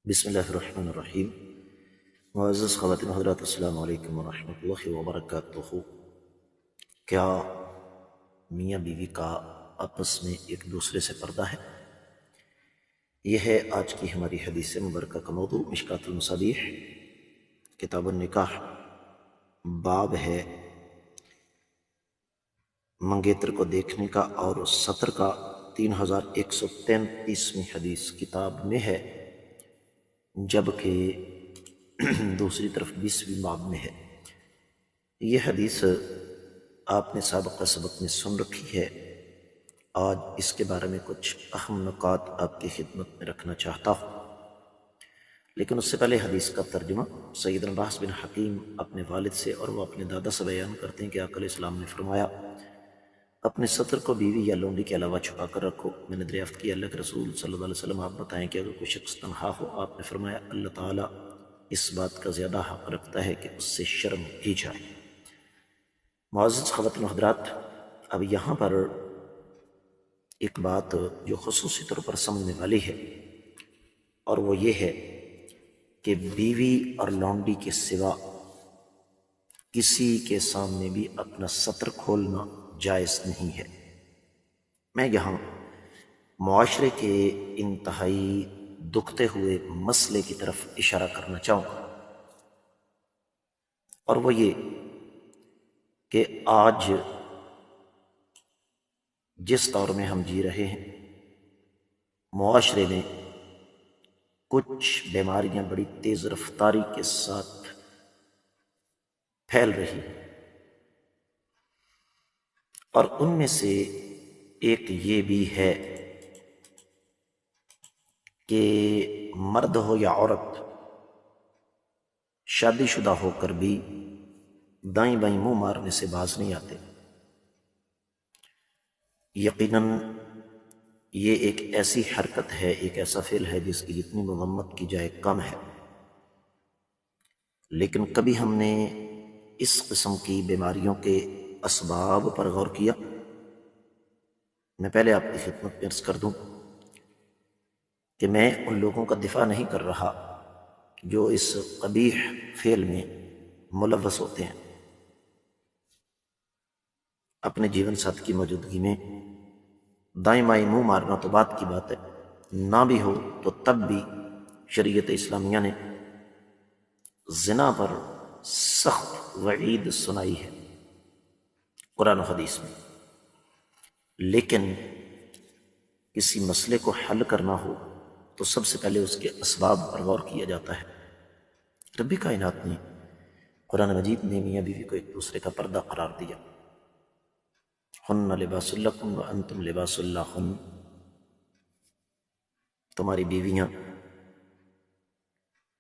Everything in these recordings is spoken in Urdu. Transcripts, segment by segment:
بسم اللہ الرحمن الرحیم۔ معزز خواتین حضرات، السلام علیکم ورحمۃ اللہ وبرکاتہ۔ کیا میاں بیوی کا آپس میں ایک دوسرے سے پردہ ہے؟ یہ ہے آج کی ہماری حدیث مبارکہ کا موضوع۔ مشکوٰۃ المصابیح کتاب النکاح، باب ہے منگیتر کو دیکھنے کا، اور سطر کا 3133ویں حدیث کتاب میں ہے، جبکہ دوسری طرف 20ویں باب میں ہے۔ یہ حدیث آپ نے سابقہ سبق میں سن رکھی ہے۔ آج اس کے بارے میں کچھ اہم نکات آپ کی خدمت میں رکھنا چاہتا ہوں، لیکن اس سے پہلے حدیث کا ترجمہ۔ سیدنا باس بن حکیم اپنے والد سے اور وہ اپنے دادا سے بیان کرتے ہیں کہ آقا علیہ السلام نے فرمایا، اپنے سطر کو بیوی یا لونڈی کے علاوہ چھپا کر رکھو۔ میں نے دریافت کی، اللہ کے رسول صلی اللہ علیہ وسلم آپ بتائیں کہ اگر کوئی شخص تنہا ہو؟ آپ نے فرمایا، اللہ تعالیٰ اس بات کا زیادہ حق رکھتا ہے کہ اس سے شرم کی جائے۔ معزز خواتین و حضرات، اب یہاں پر ایک بات جو خصوصی طور پر سمجھنے والی ہے، اور وہ یہ ہے کہ بیوی اور لونڈی کے سوا کسی کے سامنے بھی اپنا سطر کھولنا جائز نہیں ہے۔ میں یہاں معاشرے کے انتہائی دکھتے ہوئے مسئلے کی طرف اشارہ کرنا چاہوں گا، اور وہ یہ کہ آج جس دور میں ہم جی رہے ہیں، معاشرے میں کچھ بیماریاں بڑی تیز رفتاری کے ساتھ پھیل رہی ہیں، اور ان میں سے ایک یہ بھی ہے کہ مرد ہو یا عورت، شادی شدہ ہو کر بھی دائیں بائیں منہ مارنے سے باز نہیں آتے۔ یقیناً یہ ایک ایسی حرکت ہے، ایک ایسا فعل ہے جس کی جتنی مذمت کی جائے کم ہے، لیکن کبھی ہم نے اس قسم کی بیماریوں کے اسباب پر غور کیا؟ میں پہلے آپ کی خدمت میں عرض کر دوں کہ میں ان لوگوں کا دفاع نہیں کر رہا جو اس قبیح فعل میں ملوث ہوتے ہیں۔ اپنے جیون ساتھی کی موجودگی میں دائیں بائیں منہ مارنا تو بات کی بات ہے، نہ بھی ہو تو تب بھی شریعت اسلامیہ نے زنا پر سخت وعید سنائی ہے قرآن و حدیث میں۔ لیکن کسی مسئلے کو حل کرنا ہو تو سب سے پہلے اس کے اسباب پر غور کیا جاتا ہے۔ رب کائنات نے قرآن مجید نے میاں بیوی کو ایک دوسرے کا پردہ قرار دیا۔ ہن لباس لکم وانتم لباس لہن، تمہاری بیویاں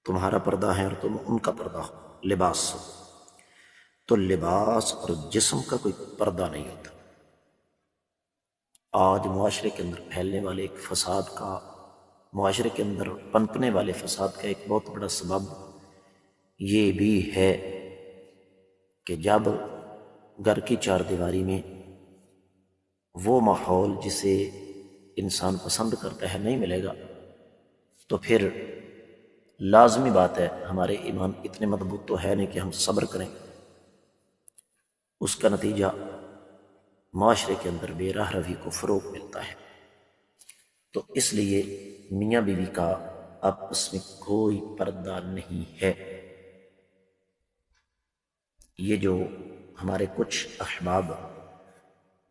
تمہارا پردہ ہے اور تم ان کا پردہ ہو، لباس ہو۔ تو لباس اور جسم کا کوئی پردہ نہیں ہوتا۔ آج معاشرے کے اندر پھیلنے والے ایک فساد کا، معاشرے کے اندر پنپنے والے فساد کا ایک بہت بڑا سبب یہ بھی ہے کہ جب گھر کی چار دیواری میں وہ ماحول جسے انسان پسند کرتا ہے نہیں ملے گا، تو پھر لازمی بات ہے، ہمارے ایمان اتنے مضبوط تو ہے نہیں کہ ہم صبر کریں۔ اس کا نتیجہ معاشرے کے اندر بے راہ روی کو فروغ ملتا ہے۔ تو اس لیے میاں بیوی کا آپس میں کوئی پردہ نہیں ہے۔ یہ جو ہمارے کچھ احباب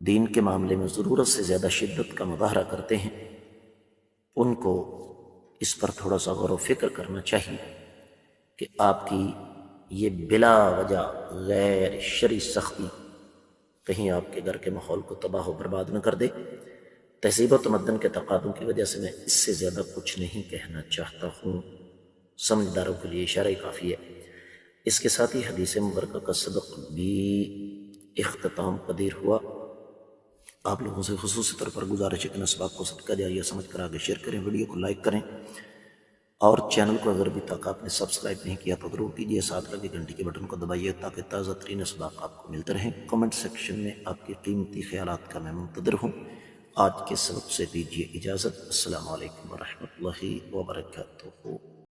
دین کے معاملے میں ضرورت سے زیادہ شدت کا مظاہرہ کرتے ہیں، ان کو اس پر تھوڑا سا غور و فکر کرنا چاہیے کہ آپ کی یہ بلا وجہ غیر شرعی سختی کہیں آپ کے گھر کے ماحول کو تباہ و برباد نہ کر دے۔ تہذیب و تمدن کے تقاضوں کی وجہ سے میں اس سے زیادہ کچھ نہیں کہنا چاہتا ہوں، سمجھداروں کے لیے اشارہ کافی ہے۔ اس کے ساتھ ہی حدیث مبارکہ کا سبق بھی اختتام پذیر ہوا۔ آپ لوگوں سے خصوصی طور پر گزارش ہے کہ اسباق کو صدقہ جاریہ سمجھ کر آگے شیئر کریں، ویڈیو کو لائک کریں، اور چینل کو اگر ابھی تک آپ نے سبسکرائب نہیں کیا تو ضرور کیجیے، ساتھ لگے گھنٹی کے بٹن کو دبائیے تاکہ تازہ ترین اسباق آپ کو ملتے رہیں۔ کمنٹ سیکشن میں آپ کی قیمتی خیالات کا میں منتظر ہوں۔ آج کے سبق سے دیجیے اجازت۔ السلام علیکم ورحمۃ اللہ وبرکاتہ۔